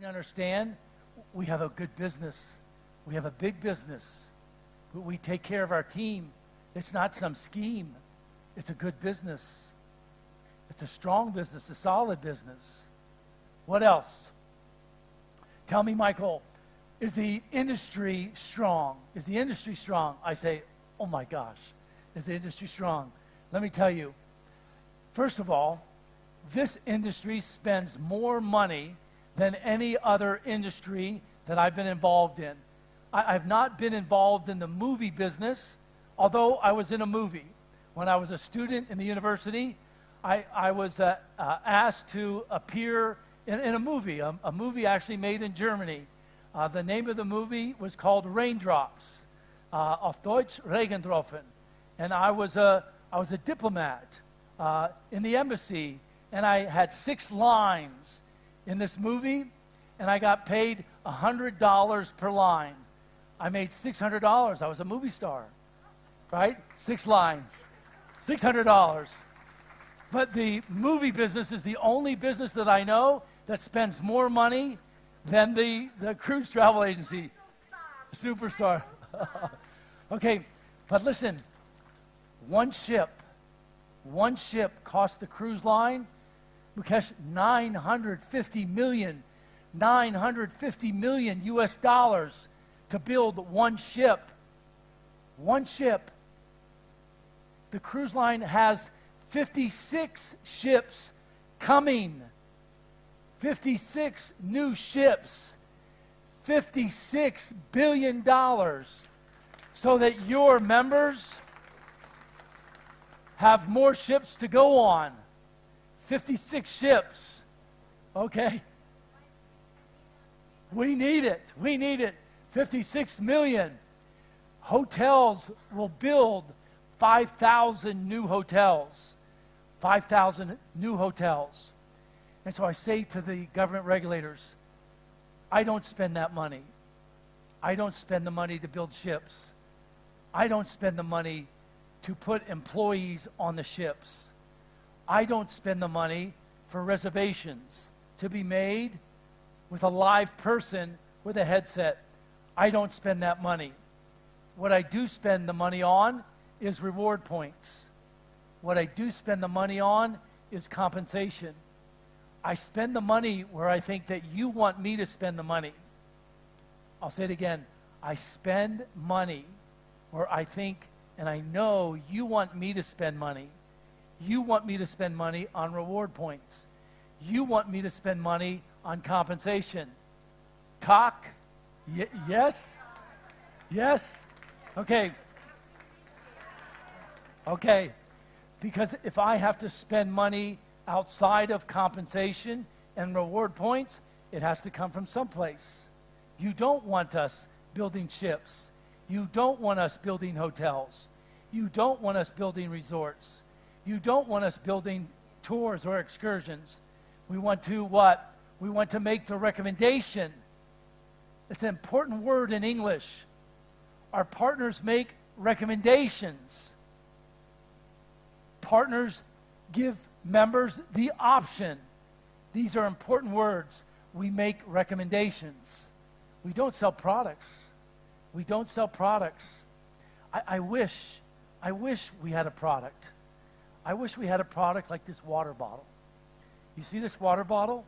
You understand, we have a good business. We have a big business. We take care of our team. It's not some scheme. It's a good business. It's a strong business, a solid business. What else? Tell me, Michael, is the industry strong? Is the industry strong? I say, oh my gosh, is the industry strong? Let me tell you, first of all, this industry spends more money than any other industry that I've been involved in. I've not been involved in the movie business, although I was in a movie. When I was a student in the university, I was asked to appear in a movie actually made in Germany. The name of the movie was called Raindrops, auf Deutsch Regentropfen. And I was a diplomat in the embassy, and I had 6 lines in this movie, and I got paid $100 per line. I made $600. I was a movie star, right? 6 lines, $600. But the movie business is the only business that I know that spends more money than the cruise travel agency. Superstar. Okay, but listen, one ship cost the cruise line because $950 million US dollars to build one ship. One ship. The cruise line has 56 ships coming. 56 new ships. $56 billion. So that your members have more ships to go on. 56 ships. Okay? We need it. We need it. 56 million. Hotels will build 5,000 new hotels. 5,000 new hotels. And so I say to the government regulators, I don't spend that money. I don't spend the money to build ships. I don't spend the money to put employees on the ships. I don't spend the money for reservations to be made with a live person with a headset. I don't spend that money. What I do spend the money on is reward points. What I do spend the money on is compensation. I spend the money where I think that you want me to spend the money. I'll say it again. I spend money where I think and I know you want me to spend money. You want me to spend money on reward points. You want me to spend money on compensation. Talk? Yes? Yes? Okay. Okay. Because if I have to spend money outside of compensation and reward points, it has to come from someplace. You don't want us building ships. You don't want us building hotels. You don't want us building resorts. You don't want us building tours or excursions. We want to what? We want to make the recommendation. It's an important word in English. Our partners make recommendations. Partners give members the option. These are important words. We make recommendations. We don't sell products. We don't sell products. I wish we had a product. I wish we had a product like this water bottle. You see this water bottle?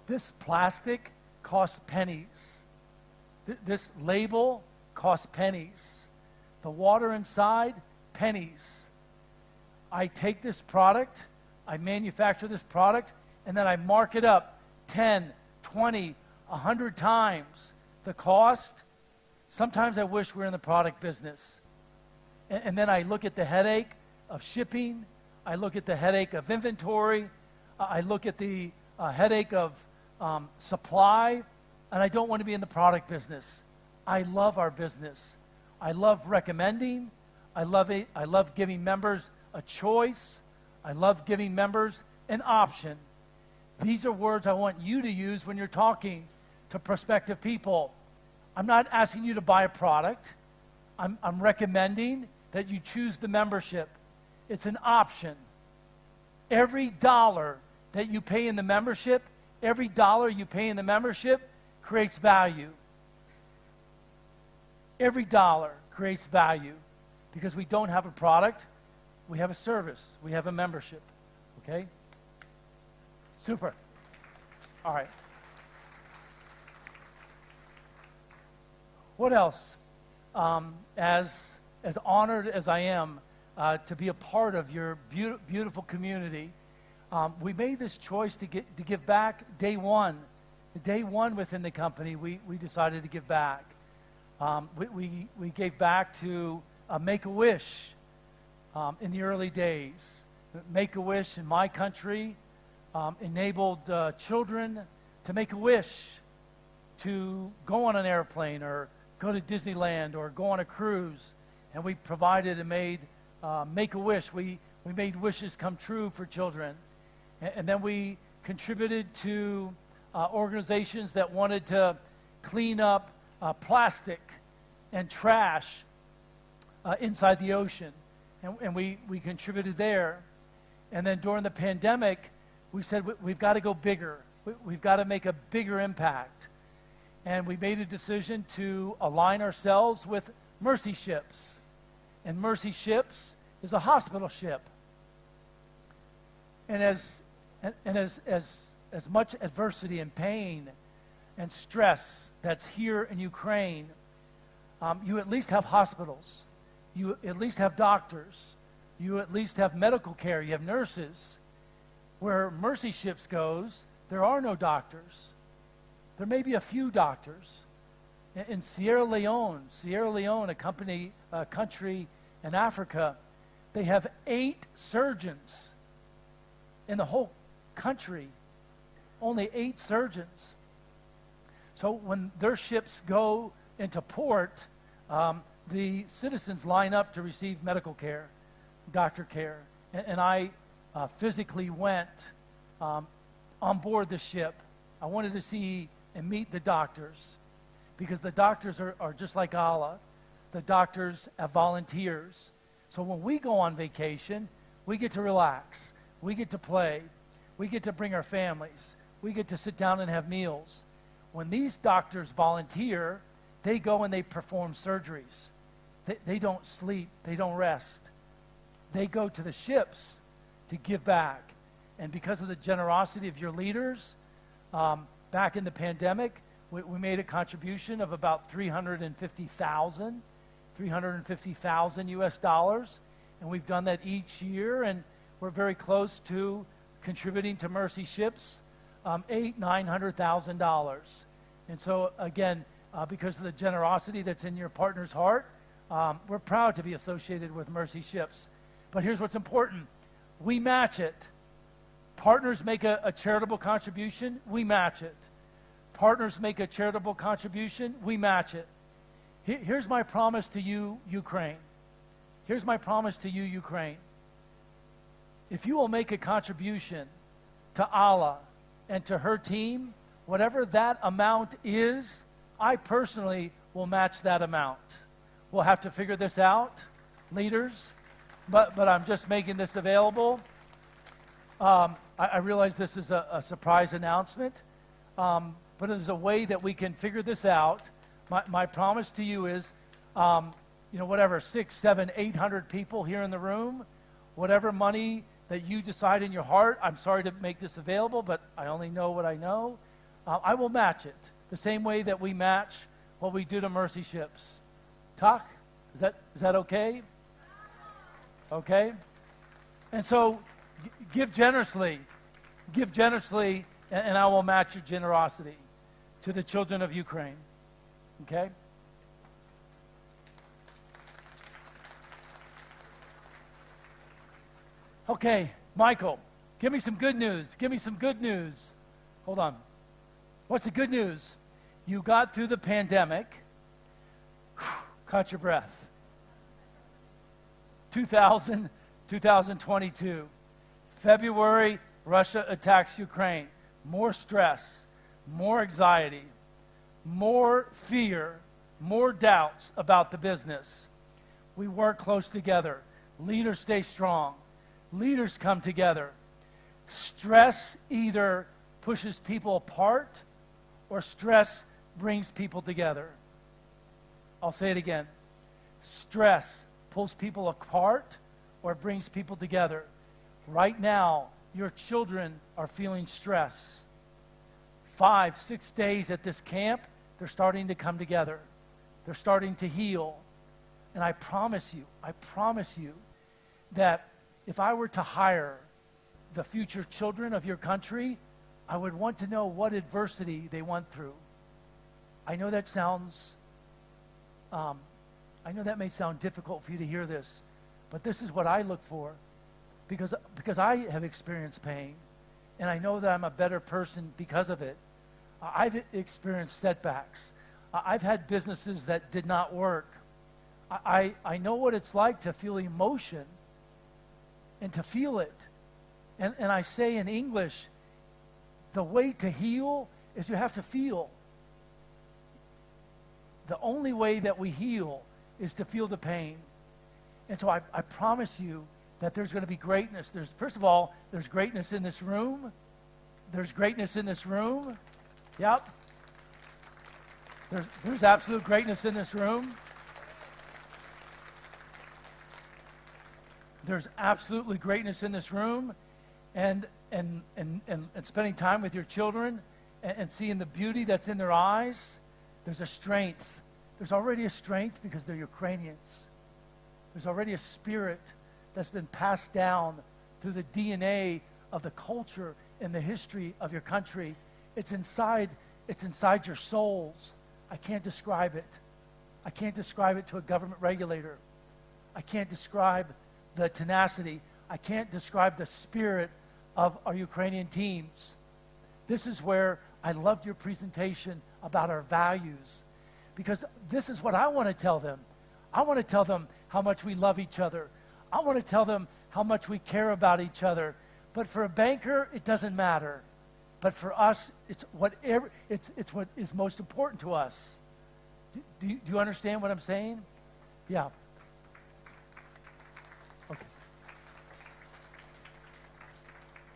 This plastic costs pennies. This label costs pennies. The water inside, pennies. I take this product, I manufacture this product, and then I mark it up 10, 20, 100 times the cost. Sometimes I wish we were in the product business. And then I look at the headache of shipping. I look at the headache of inventory. I look at the headache of supply. And I don't want to be in the product business. I love our business. I love recommending. I love giving members a choice. I love giving members an option. These are words I want you to use when you're talking to prospective people. I'm not asking you to buy a product. I'm recommending that you choose the membership. It's an option. Every dollar that you pay in the membership Every dollar you pay in the membership creates value. Every dollar creates value because we don't have a product, we have a service, we have a membership, okay? Super. All right. What else? As honored as I am to be a part of your beautiful community, we made this choice to give back day one. Day one within the company, we decided to give back. We gave back to Make-A-Wish in the early days. Make-A-Wish in my country enabled children to make a wish to go on an airplane or go to Disneyland or go on a cruise. And we provided and made Make-A-Wish. We made wishes come true for children. And then we contributed to organizations that wanted to clean up plastic and trash inside the ocean. And we contributed there. And then during the pandemic, we said we've got to go bigger. We've got to make a bigger impact. And we made a decision to align ourselves with Mercy Ships. And Mercy Ships is a hospital ship. And as much adversity and pain and stress that's here in Ukraine, you at least have hospitals. You at least have doctors. You at least have medical care. You have nurses. Where Mercy Ships goes, there are no doctors. There may be a few doctors. In Sierra Leone, a country in Africa, they have 8 surgeons in the whole country. Only 8 surgeons. So when their ships go into port, the citizens line up to receive medical care, doctor care. And I physically went on board the ship. I wanted to see and meet the doctors because the doctors are just like Allah. The doctors have volunteers. So when we go on vacation, we get to relax. We get to play. We get to bring our families. We get to sit down and have meals. When these doctors volunteer, they go and they perform surgeries. They don't sleep. They don't rest. They go to the ships to give back. And because of the generosity of your leaders, back in the pandemic, we made a contribution of about $350,000 US dollars. And we've done that each year, and we're very close to contributing to Mercy Ships $900,000. And so again, because of the generosity that's in your partner's heart, we're proud to be associated with Mercy Ships. But here's what's important. We match it. Partners make a charitable contribution, we match it. Partners make a charitable contribution, we match it. Here's my promise to you, Ukraine. Here's my promise to you, Ukraine. If you will make a contribution to Allah and to her team, whatever that amount is, I personally will match that amount. We'll have to figure this out, leaders, but I'm just making this available. I realize this is a surprise announcement, but there's a way that we can figure this out. My promise to you is, whatever, 600, 700, 800 people here in the room, whatever money that you decide in your heart, I'm sorry to make this available, but I only know what I know. I will match it the same way that we match what we do to Mercy Ships. Tak, is that okay? Okay? And so give generously, and I will match your generosity to the children of Ukraine. Okay? Okay, Michael, give me some good news. Give me some good news. Hold on. What's the good news? You got through the pandemic. Caught your breath. 2022. February, Russia attacks Ukraine. More stress, more anxiety, more fear, more doubts about the business. We work close together. Leaders stay strong. Leaders come together. Stress either pushes people apart, or stress brings people together? I'll say it again. Stress pulls people apart or brings people together. Right now, your children are feeling stress. 5, 6 days at this camp, they're starting to come together. They're starting to heal. And I promise you that if I were to hire the future children of your country, I would want to know what adversity they went through. I know that may sound difficult for you to hear this, but this is what I look for, because I have experienced pain, and I know that I'm a better person because of it. I've experienced setbacks. I've had businesses that did not work. I know what it's like to feel emotion and to feel it. And I say in English, the way to heal is you have to feel. The only way that we heal is to feel the pain. And so I promise you that there's going to be greatness. First of all, there's greatness in this room. There's greatness in this room. Yep. There's absolute greatness in this room. There's absolutely greatness in this room. And spending time with your children and seeing the beauty that's in their eyes, there's a strength. There's already a strength because they're Ukrainians. There's already a spirit that's been passed down through the DNA of the culture and the history of your country. It's inside your souls. I can't describe it. I can't describe it to a government regulator. I can't describe the tenacity. I can't describe the spirit of our Ukrainian teams. This is where I loved your presentation about our values, because this is what I want to tell them. I want to tell them how much we love each other. I want to tell them how much we care about each other. But for a banker, it doesn't matter. But for us, it's what is most important to us. Do you understand what I'm saying? Yeah. Okay.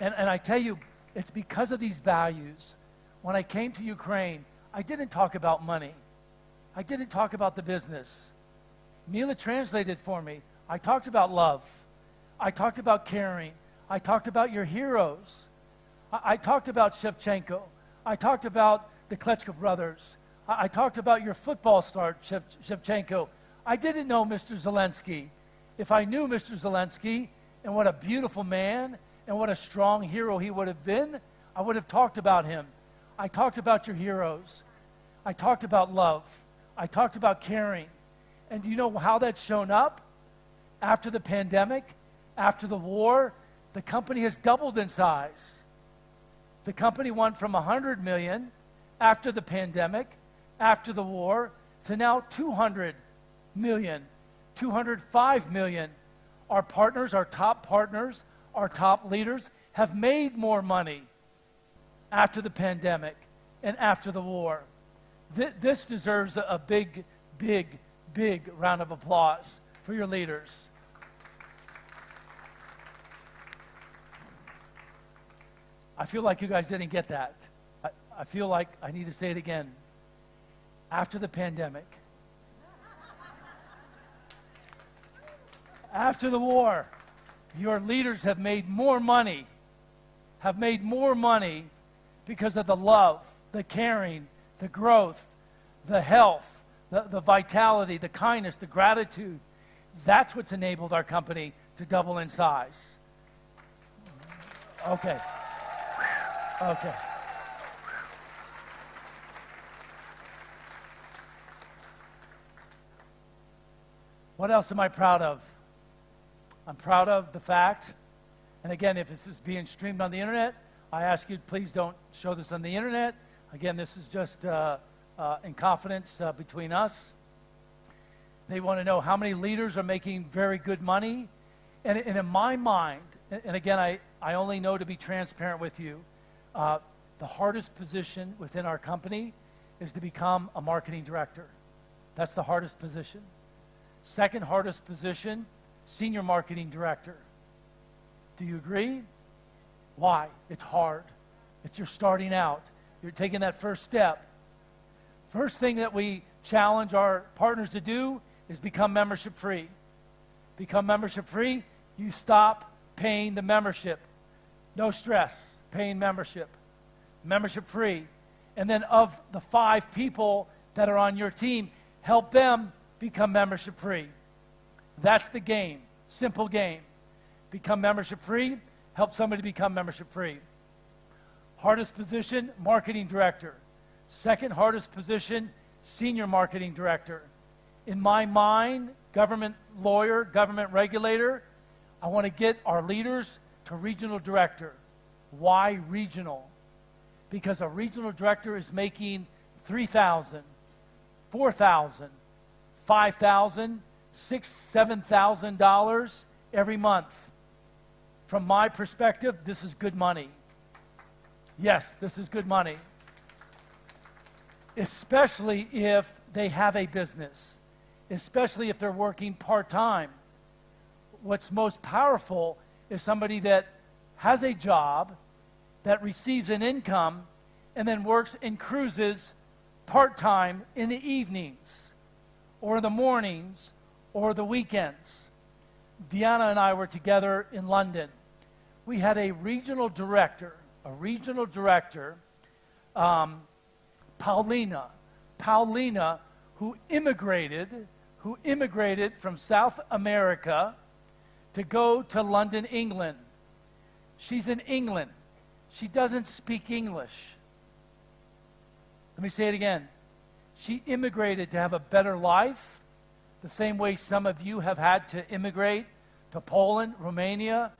And I tell you, it's because of these values. When I came to Ukraine, I didn't talk about money. I didn't talk about the business. Mila translated for me. I talked about love. I talked about caring. I talked about your heroes. I talked about Shevchenko. I talked about the Klitschko brothers. I talked about your football star, Shevchenko. I didn't know Mr. Zelensky. If I knew Mr. Zelensky and what a beautiful man and what a strong hero he would have been, I would have talked about him. I talked about your heroes. I talked about love. I talked about caring. And do you know how that's shown up? After the pandemic, after the war, the company has doubled in size. The company went from 100 million after the pandemic, after the war, to now 200 million, 205 million. Our partners, our top leaders have made more money after the pandemic and after the war. This deserves a big, big, big round of applause for your leaders. I feel like you guys didn't get that. I feel like I need to say it again. After the pandemic, after the war, your leaders have made more money because of the love, the caring, the growth, the health, the vitality, the kindness, the gratitude. That's what's enabled our company to double in size. Okay. Okay. What else am I proud of? I'm proud of the fact, and again, if this is being streamed on the internet, I ask you, please don't show this on the internet. Again, this is just in confidence between us. They want to know how many leaders are making very good money. And in my mind, and again, I only know to be transparent with you, the hardest position within our company is to become a marketing director. That's the hardest position. Second hardest position, senior marketing director. Do you agree? Why? It's hard. that you're starting out. You're taking that first step. First thing that we challenge our partners to do is become membership free. Become membership free, you stop paying the membership. No stress, paying membership. Membership free. And then of the 5 people that are on your team, help them become membership free. That's the game. Simple game. Become membership free, help somebody become membership free. Hardest position, marketing director. Second hardest position, senior marketing director. In my mind, government lawyer, government regulator, I want to get our leaders to regional director. Why regional? Because a regional director is making $3,000, $4,000, $5,000, $6,000, $7,000 every month. From my perspective, this is good money. Yes, this is good money. Especially if they have a business. Especially if they're working part-time. What's most powerful is somebody that has a job, that receives an income, and then works in cruises part-time in the evenings, or the mornings, or the weekends. Deanna and I were together in London. We had a regional director, Paulina, who immigrated from South America to go to London, England. She's in England. She doesn't speak English. Let me say it again. She immigrated to have a better life, the same way some of you have had to immigrate to Poland, Romania,